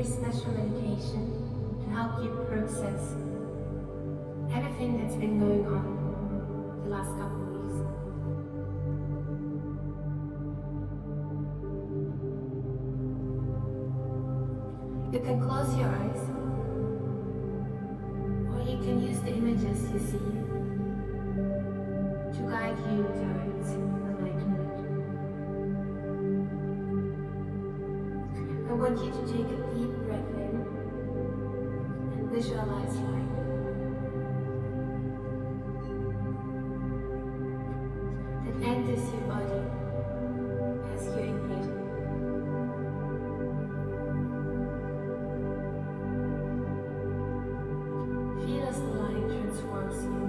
special medication to help you process everything that's been going on the last couple of weeks. You can close your eyes, or you can use the images you see to guide you towards enlightenment. I want you to take a deep breath in and visualize light. That enters your body as you inhale. Feel as the light transforms you.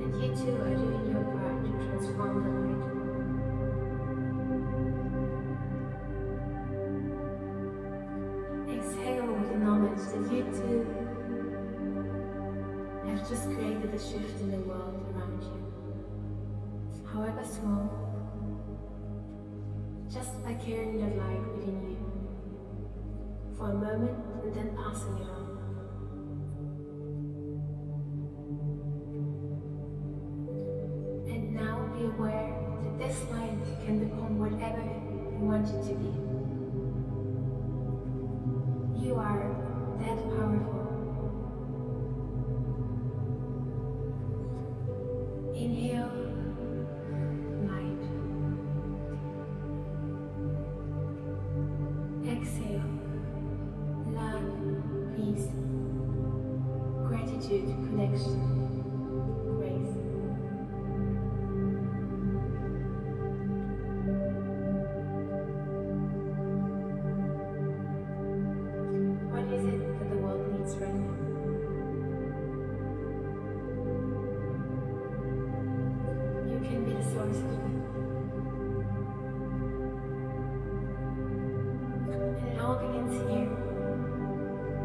And you too are doing your part to transform the light. Exhale with the knowledge that you too have just created a shift in the world around you, however small, just by carrying that light within you for a moment and then passing it on. And now be aware that this light can become whatever you want it to be. You are that powerful. Inhale, light. Exhale, love, peace, gratitude, connection, grace. What is it that the world needs right now? You can be the source of it. And it all begins here,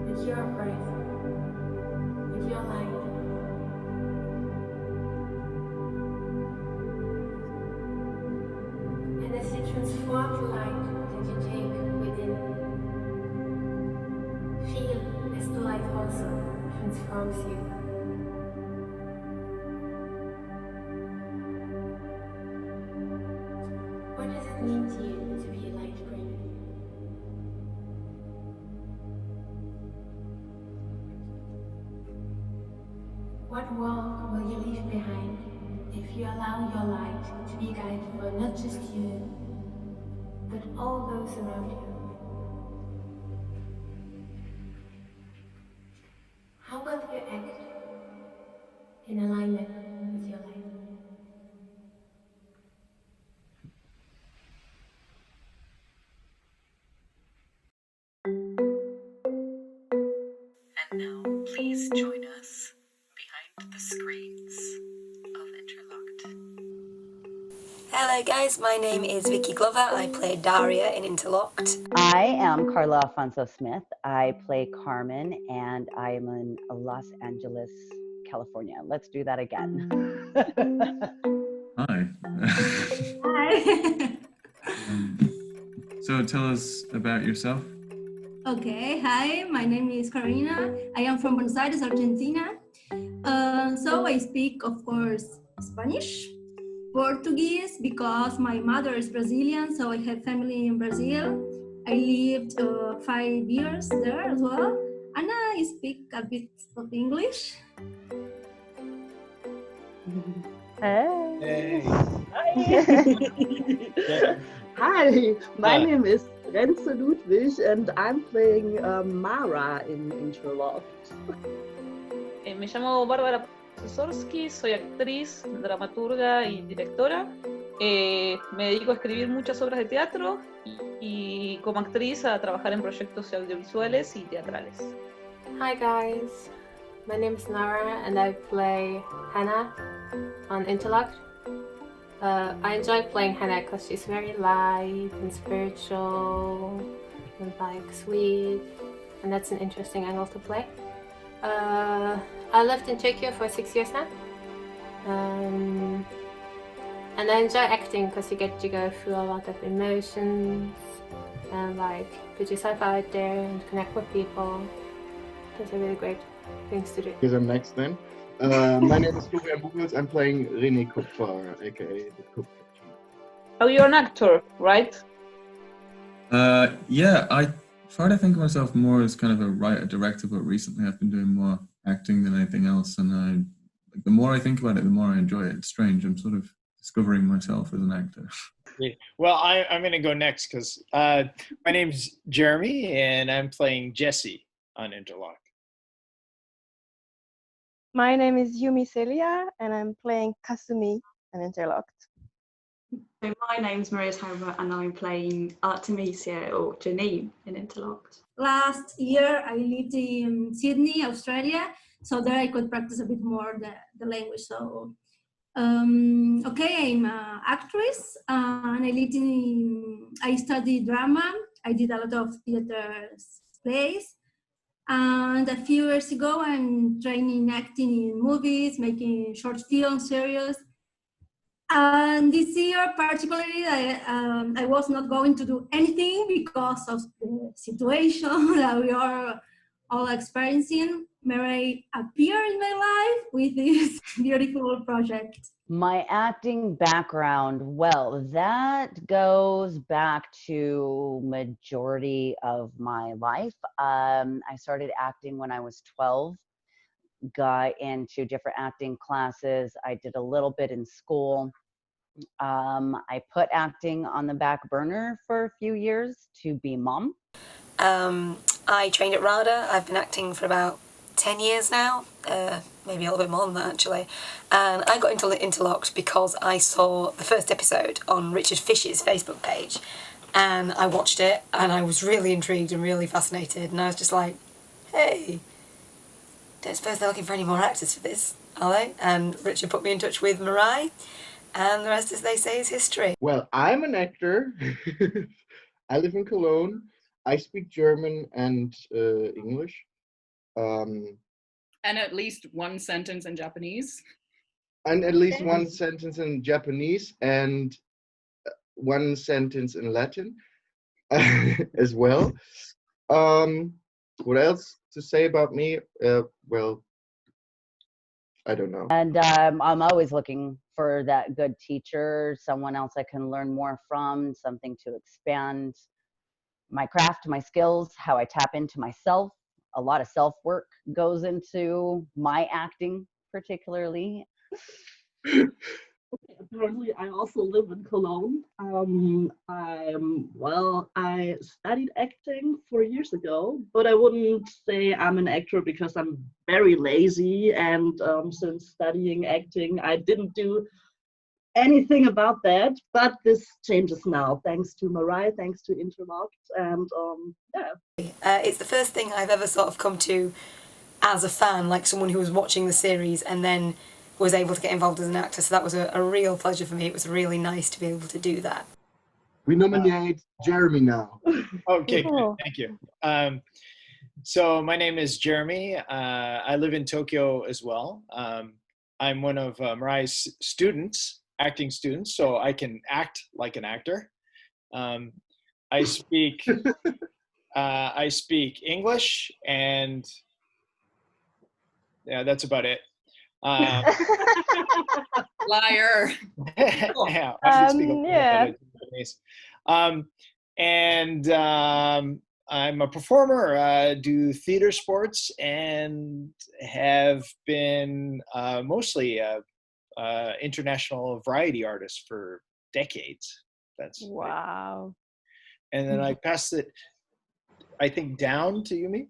with your breath, with your light. And as you transform the light that you take within, feel as the light also transforms you. What does it mean to you to be a light bringer? What world will you leave behind if you allow your light to be guided for not just you, but all those around you? How will you act in alignment with your light? And now, please join us behind the screens of Interlocked. Hello guys, my name is Vicky Glover. I play Daria in Interlocked. I am Karla Alfonzo-Smith. I play Carmen, and I am in Los Angeles, California. Let's do that again. Hi. Hi. So tell us about yourself. Okay, hi, my name is Karina. I am from Buenos Aires, Argentina. So I speak, of course, Spanish, Portuguese, because my mother is Brazilian, so I have family in Brazil. I lived 5 years there as well, and I speak a bit of English. Hey. Hi, my name is Renze Ludwig, and I'm playing Mara in Interlocked. Me llamo Bárbara Posesorski, soy actriz, dramaturga y directora. Me dedico a escribir muchas obras de teatro y como actriz a trabajar en proyectos audiovisuales y teatrales. Hi guys, my name is Nora and I play Hannah on Interlocked. I enjoy playing Hannah because she's very light and spiritual and like sweet, and that's an interesting angle to play. I lived in Tokyo for 6 years now, And I enjoy acting because you get to go through a lot of emotions and like put yourself out there and connect with people. Those are really great things to do. Because I'm next then. My name is Florian Buchholz. I'm playing René Kupfer, aka the Cook Kitchen. Oh, you're an actor, right? Yeah, I try to think of myself more as kind of a writer, director, but recently I've been doing more acting than anything else. And the more I think about it, the more I enjoy it. It's strange. I'm sort of discovering myself as an actor. Well, I'm going to go next because my name's Jeremy and I'm playing Jesse on Interlocked. My name is Yumi Celia and I'm playing Kasumi on Interlocked. So my name's Maria Tauber and I'm playing Artemisia or Janine in Interlocked. Last year I lived in Sydney, Australia, so there I could practice a bit more the language. So okay, I'm an actress and I studied drama. I did a lot of theater plays. And a few years ago, I'm training acting in movies, making short film series. And this year, particularly, I was not going to do anything because of the situation that we are all experiencing. May I appear in my life with this beautiful project. My acting background, well, that goes back to majority of my life. I started acting when I was 12, got into different acting classes. I did a little bit in school. I put acting on the back burner for a few years to be mom. I trained at RADA. I've been acting for about 10 years now, maybe a little bit more than that actually. And I got into Interlocked because I saw the first episode on Richard Fysh's Facebook page and I watched it and I was really intrigued and really fascinated and I was just like, hey, don't suppose they're looking for any more actors for this, are they? And Richard put me in touch with Marai and the rest, as they say, is history. Well, I'm an actor. I live in Cologne. I speak German and English. And at least one sentence in Japanese. And at least one sentence in Japanese and one sentence in Latin as well. What else to say about me? Well, I don't know. And I'm always looking for that good teacher, someone else I can learn more from, something to expand my craft, my skills, how I tap into myself. A lot of self-work goes into my acting, particularly. Apparently, I also live in Cologne. I studied acting 4 years ago, but I wouldn't say I'm an actor because I'm very lazy. And since studying acting, I didn't do anything about that. But this changes now, thanks to Marai, thanks to Interlocked, and yeah. It's the first thing I've ever sort of come to as a fan, like someone who was watching the series and then was able to get involved as an actor. So that was a real pleasure for me. It was really nice to be able to do that. We nominate Jeremy now. Okay, good. Thank you. So my name is Jeremy. I live in Tokyo as well. I'm one of Marai's students, acting students, so I can act like an actor. I speak English, and yeah, that's about it. Liar. Yeah, I can speak Yeah. I'm a performer, do theater sports, and have been mostly international variety artist for decades. That's wow. And then I passed it, I think, down to Yumi.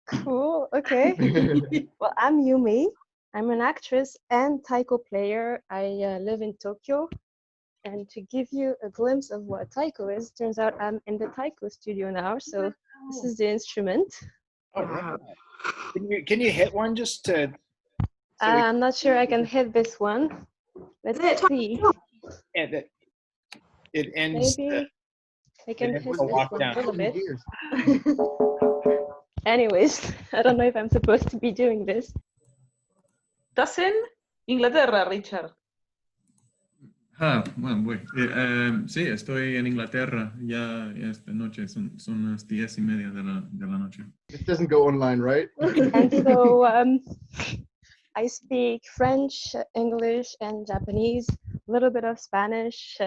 Cool. Okay. Well, I'm Yumi. I'm an actress and taiko player. I live in Tokyo. And to give you a glimpse of what taiko is, turns out I'm in the taiko studio now. So this is the instrument. Oh, wow. Can you hit one just to? I'm not sure I can hit this one. Let's see. And it ends. Maybe I can hit this lockdown. one a little bit. Anyways, I don't know if I'm supposed to be doing this. ¿Estás en Inglaterra, Richard? Bueno, voy. Sí, estoy en Inglaterra ya esta noche, son las 10:30 de la noche. This doesn't go online, right? And so I speak French, English, and Japanese, a little bit of Spanish,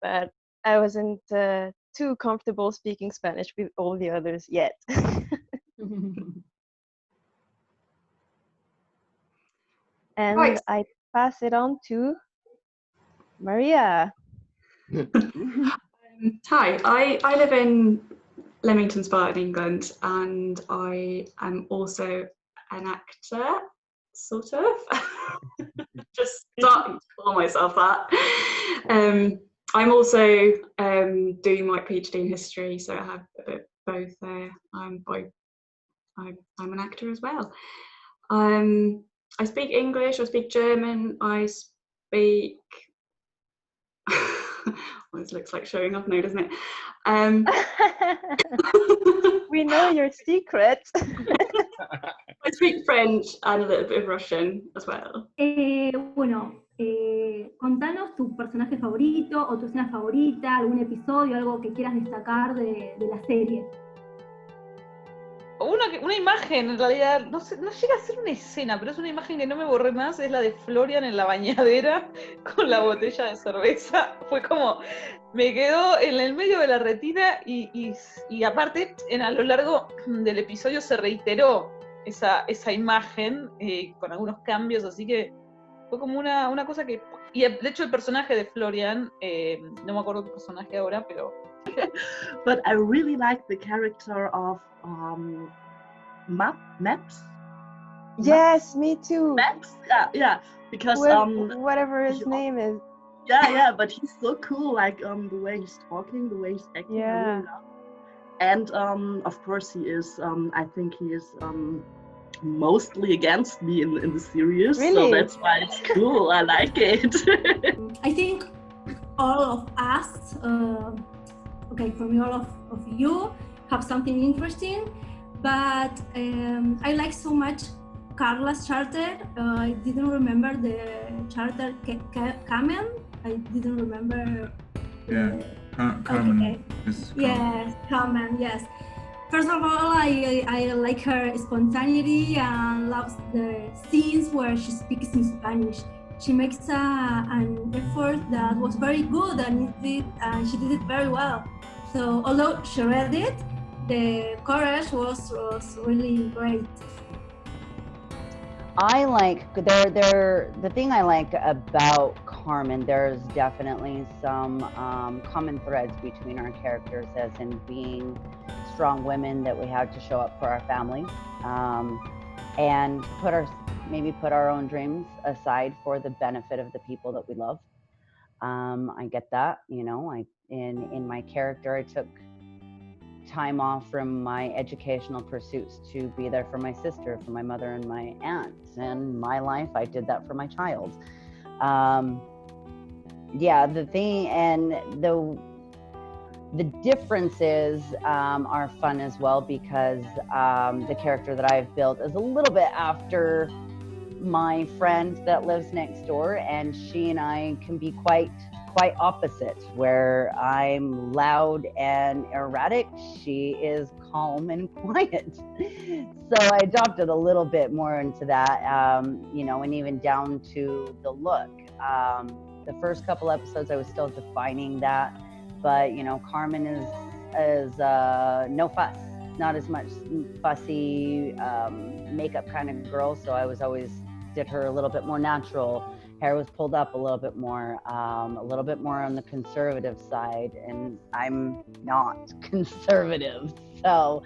but I wasn't too comfortable speaking Spanish with all the others yet. And Right. I pass it on to Maria. Hi, I live in Leamington Spa in England, and I am also an actor, sort of. Just starting to call myself that. I'm also doing my PhD in history, so I have a bit both there. I'm an actor as well. I speak English, I speak German, I speak. Well, this looks like showing off now, doesn't it? We know your secret. I speak French and a little bit of Russian as well. Bueno, contanos tu personaje favorito o tu escena favorita, algún episodio, algo que quieras destacar de la serie. Una imagen, en realidad, no llega a ser una escena, pero es una imagen que no me borré más, es la de Florian en la bañadera con la botella de cerveza. Fue como, me quedó en el medio de la retina y aparte, a lo largo del episodio se reiteró esa imagen con algunos cambios, así que fue como una cosa que... Y de hecho el personaje de Florian, no me acuerdo tu personaje ahora, pero... But I really like the character of Maps. Yes, me too. Maps, yeah, because whatever his name is. Yeah, but he's so cool, like the way he's talking, the way he's acting. Yeah. I really love. And of course he is. I think he is mostly against me in the series, really? So that's why it's cool. I like it. I think all of us, for me, all of you have something interesting, but I like so much Karla's charter. I didn't remember the charter Kamen. I didn't remember. Yeah, Carmen. Okay. Is Yes, Carmen, yes. First of all, I like her spontaneity and loves the scenes where she speaks in Spanish. She makes an effort that was very good and she did it very well. So although she read it, the courage was really great. I like the thing I like about Carmen, there's definitely some common threads between our characters, as in being strong women that we have to show up for our family, and put our own dreams aside for the benefit of the people that we love. I get that, in my character, I took time off from my educational pursuits to be there for my sister, for my mother and my aunt. In my life, I did that for my child. The thing and the differences are fun as well, because the character that I've built is a little bit after my friend that lives next door, and she and I can be quite opposite, where I'm loud and erratic. She is calm and quiet. So I adopted a little bit more into that, and even down to the look. The first couple episodes, I was still defining that, but Carmen is no fuss, not as much fussy makeup kind of girl. So I was always did her a little bit more natural. Hair was pulled up a little bit more on the conservative side, and I'm not conservative. So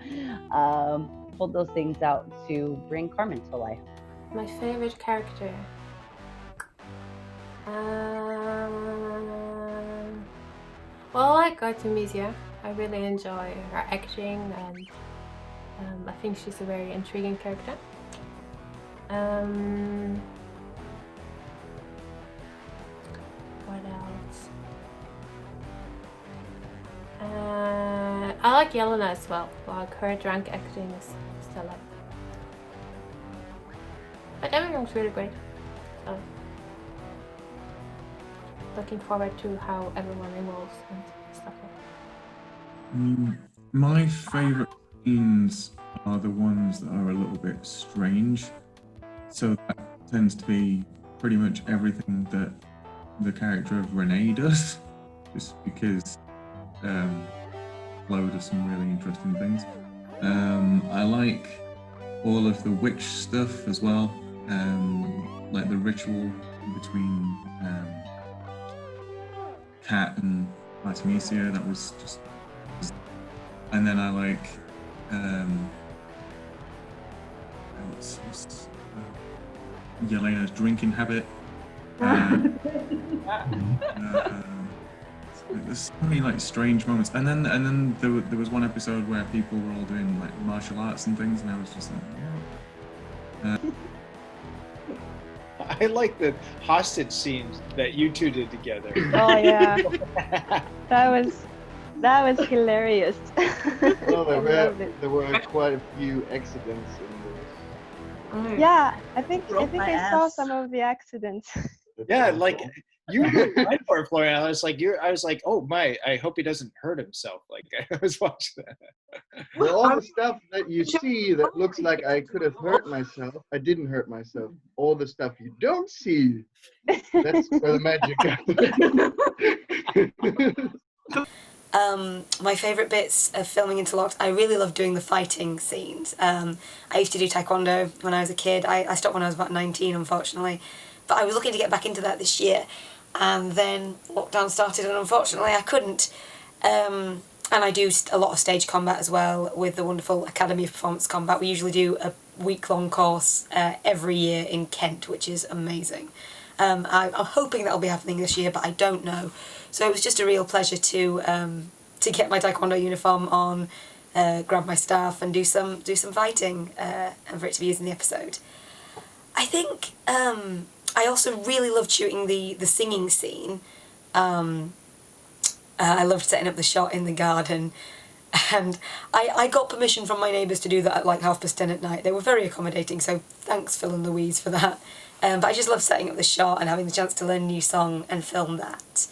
pulled those things out to bring Carmen to life. My favorite character. Well, I like Artemisia. I really enjoy her acting, and I think she's a very intriguing character. What else? I like Yelena as well. Like, her drunk acting is stellar. But everyone's really great. So. looking forward to how everyone evolves and stuff like that. My favorite scenes are the ones that are a little bit strange. So that tends to be pretty much everything that the character of Renee does, just because Flo does some really interesting things. I like all of the witch stuff as well, like the ritual between Kat and Artemisia. That was just, and then I like Yelena's drinking habit. There's so many like strange moments, and then there was one episode where people were all doing like martial arts and things, and I was just like, yeah. I like the hostage scenes that you two did together. Oh yeah, that was hilarious. Well, there were quite a few accidents in this. Yeah, I think Broke my I saw ass. some of the accidents. Yeah, like you were right for it, Florian. I was like, oh my, I hope he doesn't hurt himself. Like I was watching that. Well, all the stuff that you see that looks like I could have hurt myself, I didn't hurt myself. All the stuff you don't see, that's where the magic happens. My favourite bits of filming Interlocked, I really love doing the fighting scenes. I used to do taekwondo when I was a kid. I stopped when I was about 19, unfortunately. But I was looking to get back into that this year. And then lockdown started, and unfortunately I couldn't. And I do a lot of stage combat as well with the wonderful Academy of Performance Combat. We usually do a week-long course every year in Kent, which is amazing. I'm hoping that'll be happening this year, but I don't know. So it was just a real pleasure to get my taekwondo uniform on, grab my staff, and do some fighting, and for it to be used in the episode. I think I also really loved shooting the singing scene. I loved setting up the shot in the garden, and I got permission from my neighbours to do that at like 10:30 at night. They were very accommodating, so thanks Phil and Louise for that. But I just love setting up the shot and having the chance to learn a new song and film that.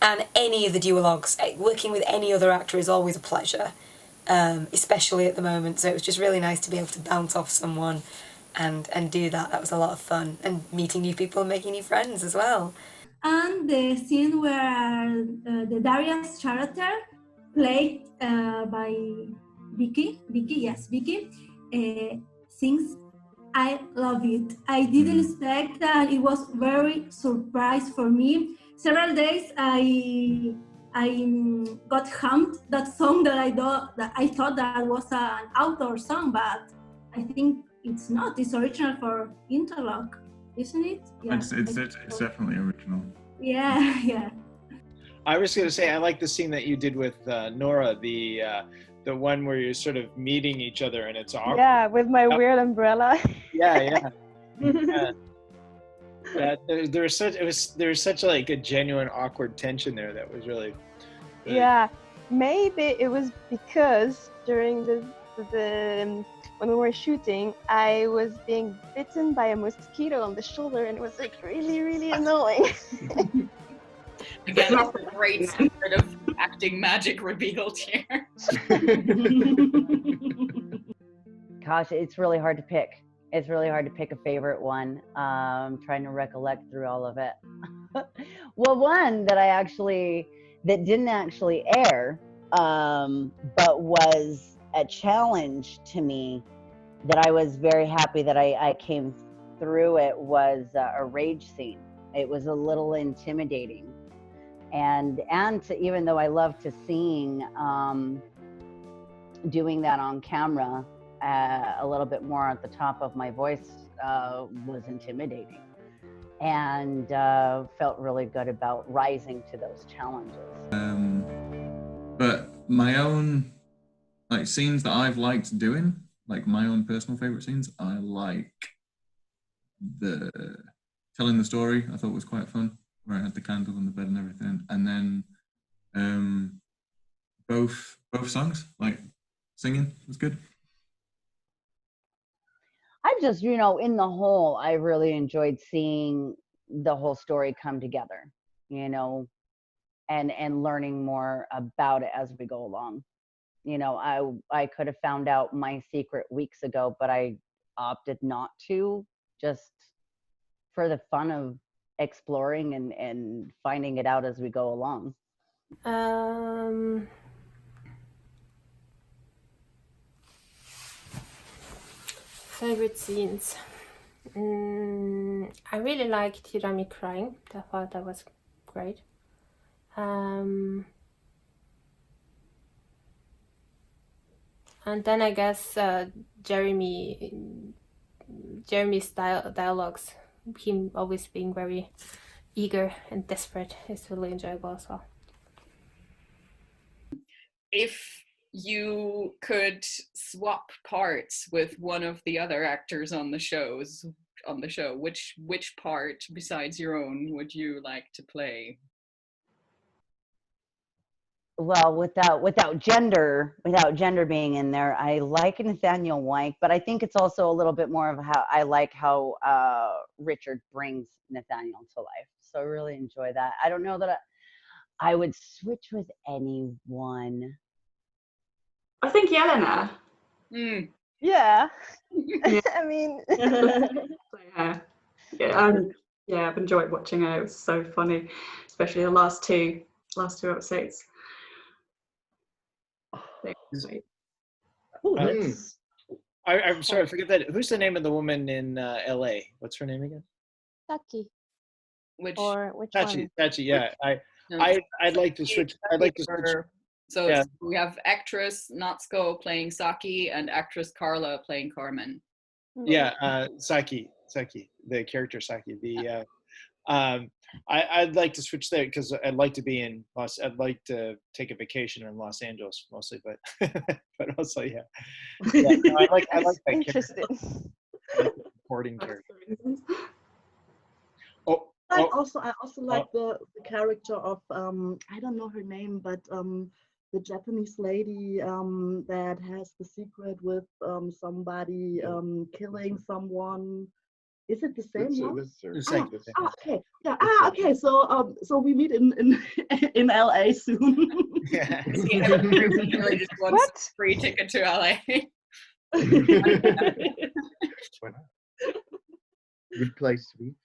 And any of the duologues, working with any other actor is always a pleasure, especially at the moment. So it was just really nice to be able to bounce off someone and do that. That was a lot of fun, and meeting new people and making new friends as well. And the scene where the Darius character played by Vicky, sings I love it. I didn't expect that. It was very surprise for me. Several days I got hummed that song that I thought that was an outdoor song, but I think it's not. It's original for Interlock, isn't it? Yeah. It's definitely original. Yeah, yeah. I was going to say I like the scene that you did with Nora, the one where you're sort of meeting each other and it's awkward. Yeah, with my weird umbrella. Yeah. There was such like a genuine awkward tension there that was really Yeah, maybe it was because during the when we were shooting, I was being bitten by a mosquito on the shoulder, and it was like really, really annoying. Again, that's a great sort of acting magic revealed here. Gosh, it's really hard to pick. It's really hard to pick a favorite one. Trying to recollect through all of it. Well, one that didn't actually air, but was a challenge to me that I was very happy that I came through it was a rage scene. It was a little intimidating. And even though I love to sing, doing that on camera, a little bit more at the top of my voice was intimidating, and felt really good about rising to those challenges. But my own like scenes that I've liked doing, like my own personal favorite scenes, I like the telling the story. I thought was quite fun, where I had the candle on the bed and everything, and then both songs, like singing was good. I just, in the whole, I really enjoyed seeing the whole story come together. you know, and learning more about it as we go along. You know, I could have found out my secret weeks ago, but I opted not to, just for the fun of exploring and finding it out as we go along. Favorite scenes. I really liked Hiromi crying. I thought that was great. And then I guess Jeremy's dialogues, him always being very eager and desperate, is really enjoyable as well. If you could swap parts with one of the other actors on the show, which part besides your own would you like to play? Well, without gender being in there, I like Nathaniel Wyke, but I think it's also a little bit more of how I like how Richard brings Nathaniel to life. So I really enjoy that. I don't know that I would switch with anyone. I think Yelena. Yeah. Yeah. I mean, yeah, I've enjoyed watching her. It was so funny, especially the last two episodes. I'm sorry, I forget that. Who's the name of the woman in LA? What's her name again? Taki. Which Tachi, one? Tachi, yeah. I'd like to switch. I'd like to switch. So yeah. we have actress Natsuko playing Saki and actress Karla playing Carmen. Yeah, Saki, the character Saki. I'd like to switch there because I'd like to be in I'd like to take a vacation in Los Angeles mostly, but but also yeah no, I like that interesting. Supporting character. I also like the character of I don't know her name, but the Japanese lady that has the secret with somebody killing someone. Is it the same one? Okay. Yeah. Okay. So we meet in LA soon. Yeah. Everybody really just wants free ticket to LA. Good place to be.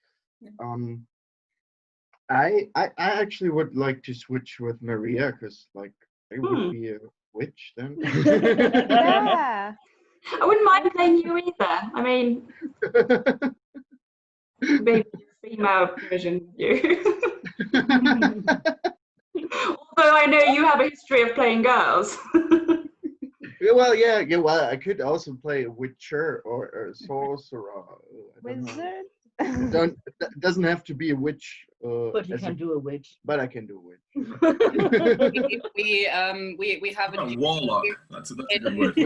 I actually would like to switch with Maria because like I would be a witch then. Yeah. I wouldn't mind playing you either. I mean, maybe a female version of you. Although I know you have a history of playing girls. Well, yeah. Well, I could also play a witcher or a sorcerer. Wizard. Doesn't have to be a witch. But you can do a witch. But I can do a witch. we have a warlock. That's a good word.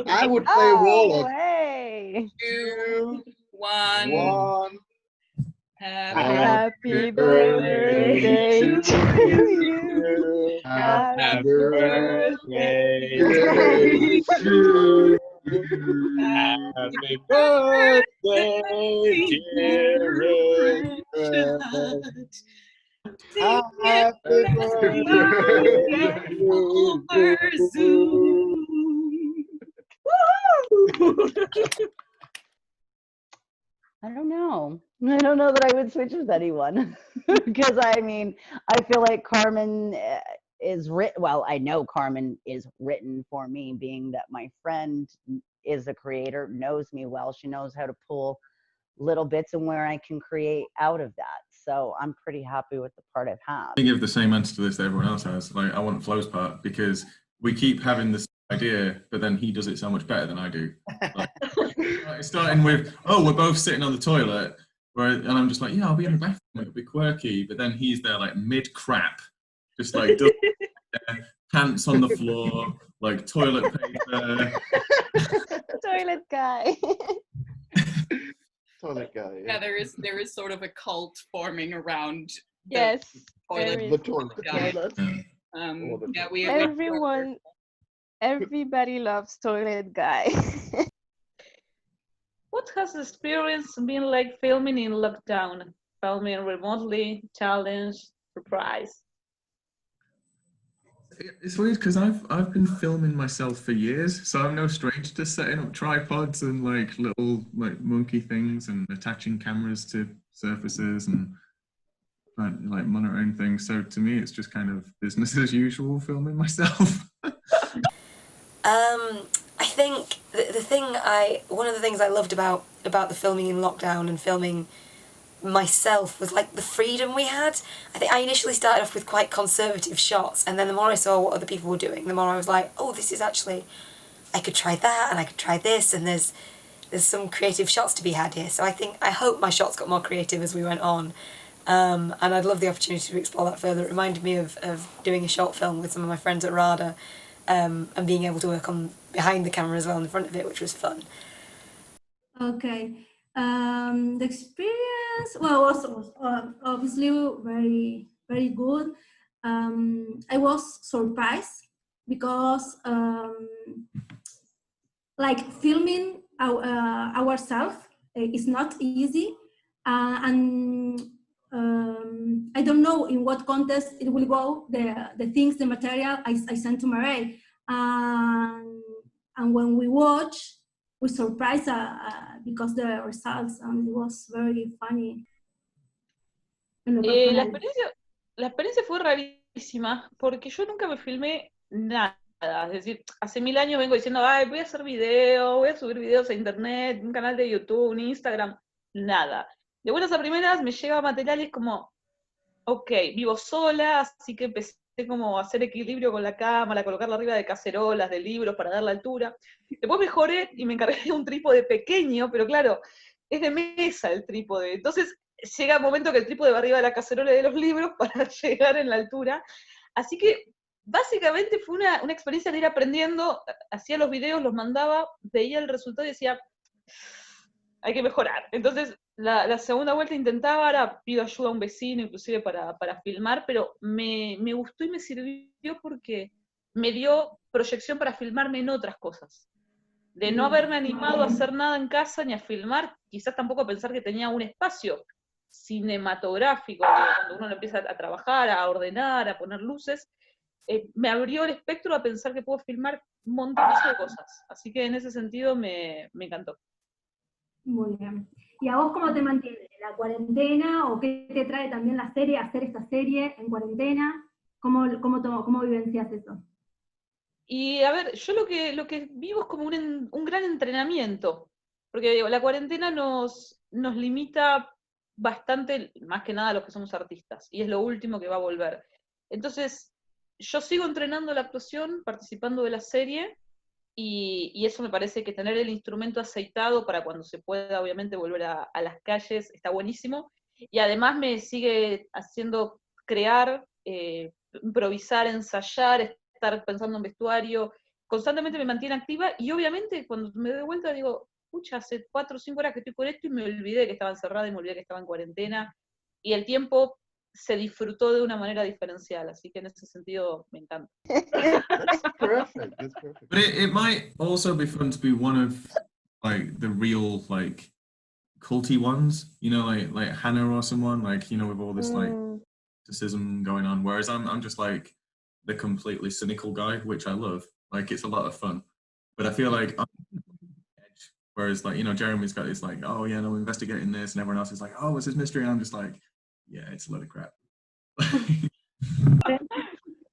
I would play a warlock. Hey. 2, 1. Happy birthday to you. Happy birthday to you. Happy birthday, dear Richard. Happy birthday over Zoom. I don't know that I would switch with anyone because I mean I feel like Carmen is written. Well, I know Carmen is written for me, being that my friend is a creator, knows me well. She knows how to pull little bits and where I can create out of that. So I'm pretty happy with the part I've had. I give the same answer to this that everyone else has. Like I want Flo's part because we keep having this idea, but then he does it so much better than I do. Like, starting with, we're both sitting on the toilet, and I'm just like, yeah, I'll be in the bathroom, it'll be quirky, but then he's there like mid-crap, just like pants on the floor, like toilet paper. Toilet guy. Toilet guy. Yeah, there is sort of a cult forming around Yes. The toilet. Yeah, Everybody loves toilet guy. What has the experience been like filming in lockdown? Filming remotely, challenged, Surprise. It's weird because I've been filming myself for years, so I'm no stranger to setting up tripods and like little like monkey things and attaching cameras to surfaces and like monitoring things. So to me, it's just kind of business as usual filming myself. I think one of the things I loved about the filming in lockdown and filming myself was like the freedom we had. I think I initially started off with quite conservative shots, and then the more I saw what other people were doing, the more I was like, oh, this is actually, I could try that and I could try this, and there's some creative shots to be had here. So I hope my shots got more creative as we went on, and I'd love the opportunity to explore that further. It reminded me of doing a short film with some of my friends at RADA, and being able to work on behind the camera as well in the front of it, which was fun. Okay. The experience, well, was obviously very, very good. I was surprised because like filming ourselves is not easy, and I don't know in what context it will go, the things, the material I sent to Marie, and when we watch, we surprised because the results, and it was very funny. La experiencia fue rarísima porque yo nunca me filmé nada. Es decir, hace 1000 años vengo diciendo, ay, voy a hacer videos, voy a subir videos a internet, un canal de YouTube, un Instagram, nada. De buenas a primeras me llega material y es como, ok, vivo sola, así que empecé como a hacer equilibrio con la cámara, colocarla arriba de cacerolas, de libros para dar la altura. Después mejoré y me encargué de un trípode pequeño, pero claro, es de mesa el trípode. Entonces llega un momento que el trípode va arriba de la cacerola de los libros para llegar en la altura. Así que básicamente fue una experiencia de ir aprendiendo, hacía los videos, los mandaba, veía el resultado y decía, hay que mejorar. Entonces, la segunda vuelta intentaba, ahora pido ayuda a un vecino, inclusive para filmar, pero me gustó y me sirvió porque me dio proyección para filmarme en otras cosas. De no haberme animado a hacer nada en casa ni a filmar, quizás tampoco a pensar que tenía un espacio cinematográfico, cuando uno empieza a trabajar, a ordenar, a poner luces, me abrió el espectro a pensar que puedo filmar un montón de cosas. Así que en ese sentido me encantó. Muy bien. ¿Y a vos cómo te mantiene la cuarentena, o qué te trae también la serie, hacer esta serie en cuarentena? ¿Cómo vivencias eso? Y a ver, yo lo que vivo es como un gran entrenamiento, porque digo, la cuarentena nos limita bastante, más que nada a los que somos artistas, y es lo último que va a volver. Entonces, yo sigo entrenando la actuación, participando de la serie, y eso me parece que tener el instrumento aceitado para cuando se pueda, obviamente, volver a las calles, está buenísimo, y además me sigue haciendo crear, improvisar, ensayar, estar pensando en vestuario, constantemente me mantiene activa, y obviamente cuando me doy vuelta digo, pucha, hace 4 o 5 horas que estoy con esto y me olvidé que estaba encerrada y me olvidé que estaba en cuarentena, y el tiempo se disfrutó de una manera diferencial, así que en ese sentido me encanta. That's perfect. That's perfect. But it might also be fun to be one of like the real like culty ones, you know, like Hannah or someone, like, you know, with all this like criticism going on. Whereas I'm just like the completely cynical guy, which I love. Like, it's a lot of fun. But I feel like I'm on the edge. Whereas, like, you know, Jeremy's got this like, oh yeah, no, we're investigating this, and everyone else is like, oh, what's this mystery? And I'm just like, yeah, it's a lot of crap.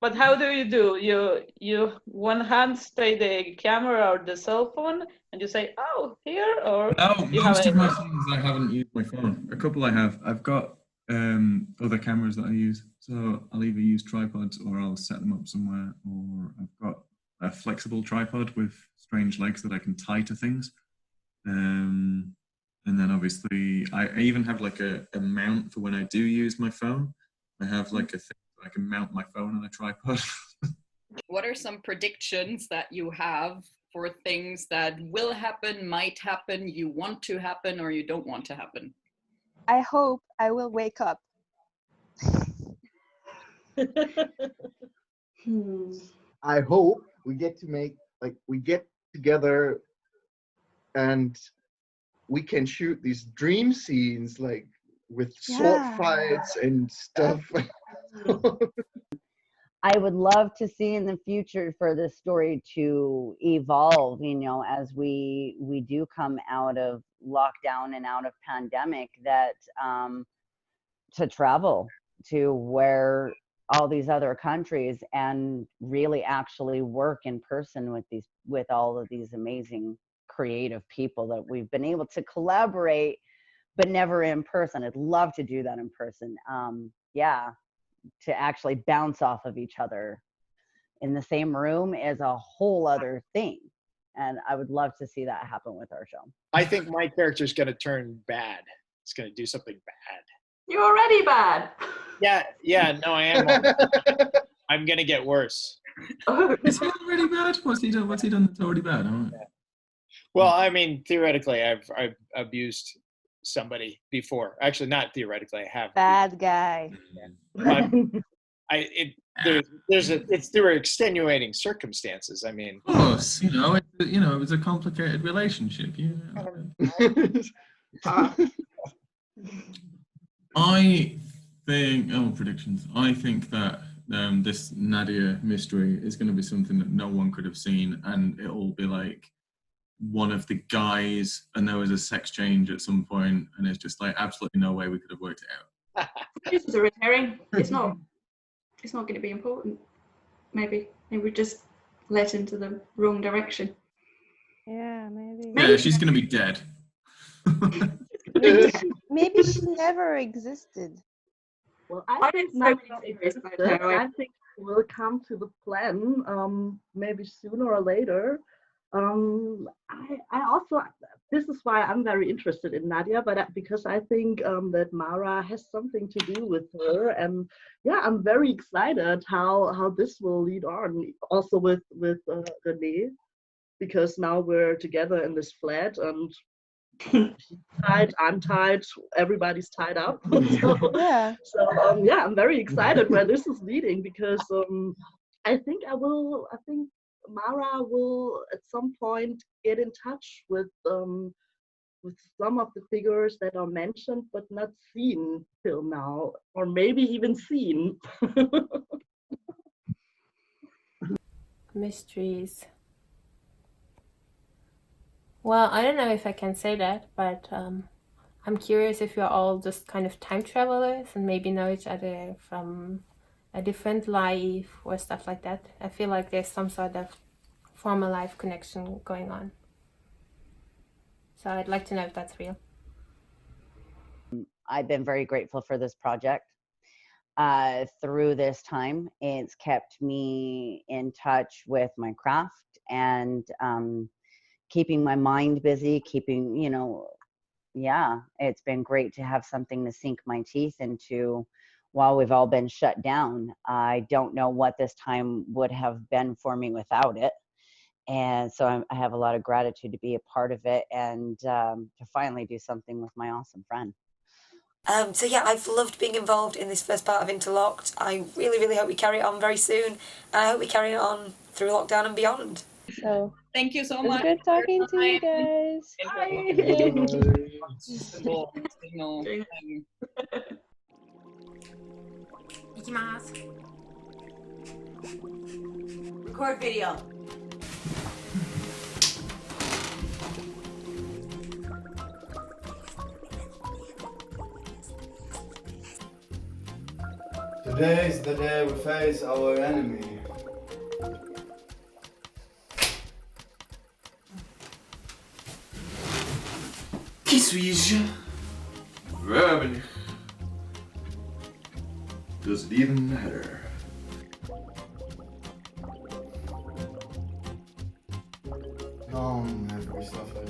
But how do? You one hand stay the camera or the cell phone, and you say, "Oh, here," or No, you most have of my scenes I haven't used my phone. A couple I have. I've got other cameras that I use, so I'll either use tripods or I'll set them up somewhere, or I've got a flexible tripod with strange legs that I can tie to things. And then obviously I even have like a mount for when I do use my phone. I have like a thing I can mount my phone on a tripod. What are some predictions that you have for things that will happen, might happen, you want to happen, or you don't want to happen? I hope I will wake up. I hope we get together and we can shoot these dream scenes, like with sword fights and stuff. I would love to see in the future for this story to evolve, you know, as we do come out of lockdown and out of pandemic, that to travel to where all these other countries and really actually work in person with all of these amazing creative people that we've been able to collaborate, but never in person. I'd love to do that in person. Yeah, to actually bounce off of each other in the same room is a whole other thing. And I would love to see that happen with our show. I think my character's going to turn bad. It's going to do something bad. You're already bad. Yeah, no, I am. I'm going to get worse. Is he already bad? What's he done that's already bad? Well, I mean, theoretically, I've abused somebody before. Actually, not theoretically, I have. Bad guy. It's through extenuating circumstances. I mean, of course, it was a complicated relationship. I think, predictions. I think that this Nadia mystery is going to be something that no one could have seen, and it'll be like one of the guys, and there was a sex change at some point, and it's just like absolutely no way we could have worked it out. This is a red herring. It's not going to be important. Maybe we just led into the wrong direction. Yeah, maybe. Yeah, she's going to be dead. Maybe she never existed. Well, I think we'll come to the plan, maybe sooner or later. I also, this is why I'm very interested in Nadia, but because I think that Mara has something to do with her, and yeah, I'm very excited how this will lead on, also with René, because now we're together in this flat, and she's tied, I'm tied, everybody's tied up. Yeah, I'm very excited where this is leading, because I think Mara will at some point get in touch with some of the figures that are mentioned but not seen till now, or maybe even seen. Mysteries. Well, I don't know if I can say that, but I'm curious if you're all just kind of time travelers and maybe know each other from a different life or stuff like that. I feel like there's some sort of former life connection going on. So I'd like to know if that's real. I've been very grateful for this project. Through this time, it's kept me in touch with my craft and keeping my mind busy, it's been great to have something to sink my teeth into while we've all been shut down. I don't know what this time would have been for me without it. And so I have a lot of gratitude to be a part of it and to finally do something with my awesome friend. So yeah, I've loved being involved in this first part of Interlocked. I really, really hope we carry it on very soon. And I hope we carry it on through lockdown and beyond. So thank you so it was much. good talking to you guys. Record video. Today is the day we face our enemy. Qui suis-je? Wer bin ich? Does it even matter? Komm, Herr Christopher.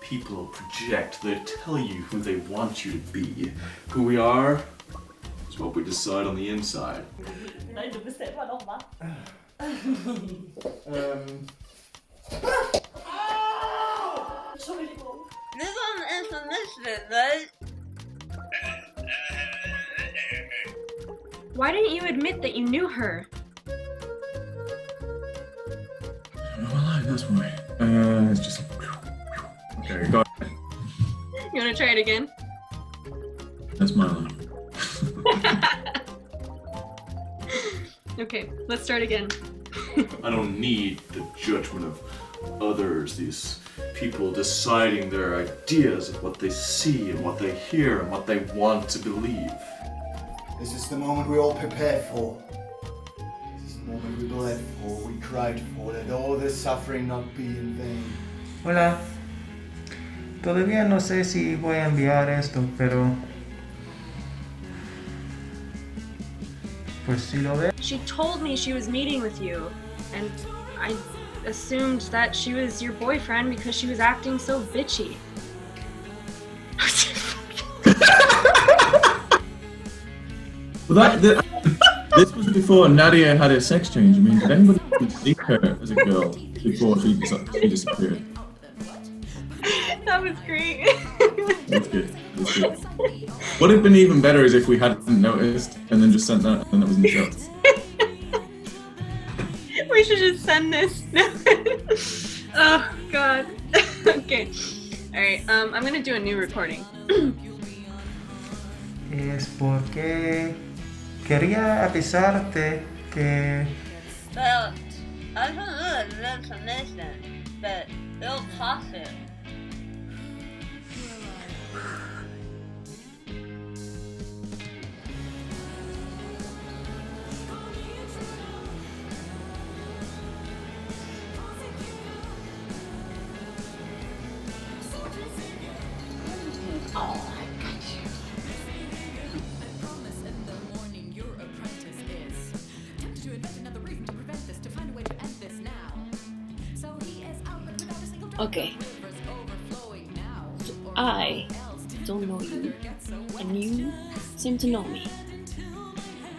People project, they tell you who they want you to be. Who we are is what we decide on the inside. Nein, du bist ja immer noch wach. Entschuldigung. This one is a mission, right? Why didn't you admit that you knew her? Well, that's why. It's just. Okay, go ahead. You want to try it again? That's my line. Okay, let's start again. I don't need the judgment of others, these people deciding their ideas of what they see and what they hear and what they want to believe. This is the moment we all prepared for. This is the moment we bled for, we cried for, let all this suffering not be in vain. Hola. Todavía no sé si voy a enviar esto, pero... Pues si lo ve... She told me she was meeting with you, and I assumed that she was your boyfriend because she was acting so bitchy. Well, this was before Nadia had her sex change. I mean, did anybody even see her as a girl before she disappeared? That was great. That's good. That's good. What would have been even better is if we hadn't noticed and then just sent that and that was in the show. We should just send this. Oh god. Okay. Alright, I'm gonna do a new recording. Es porque quería avisarte que... Well, I don't know the information, but it'll pass it. Oh, I got you. Okay. So I don't know you, and you seem to know me.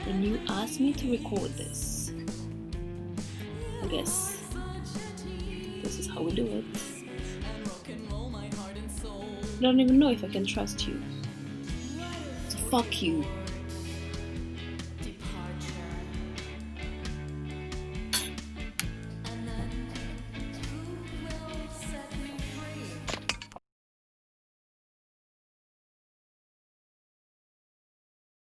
And you asked me to record this. I guess this is how we do it. I don't even know if I can trust you. So fuck you.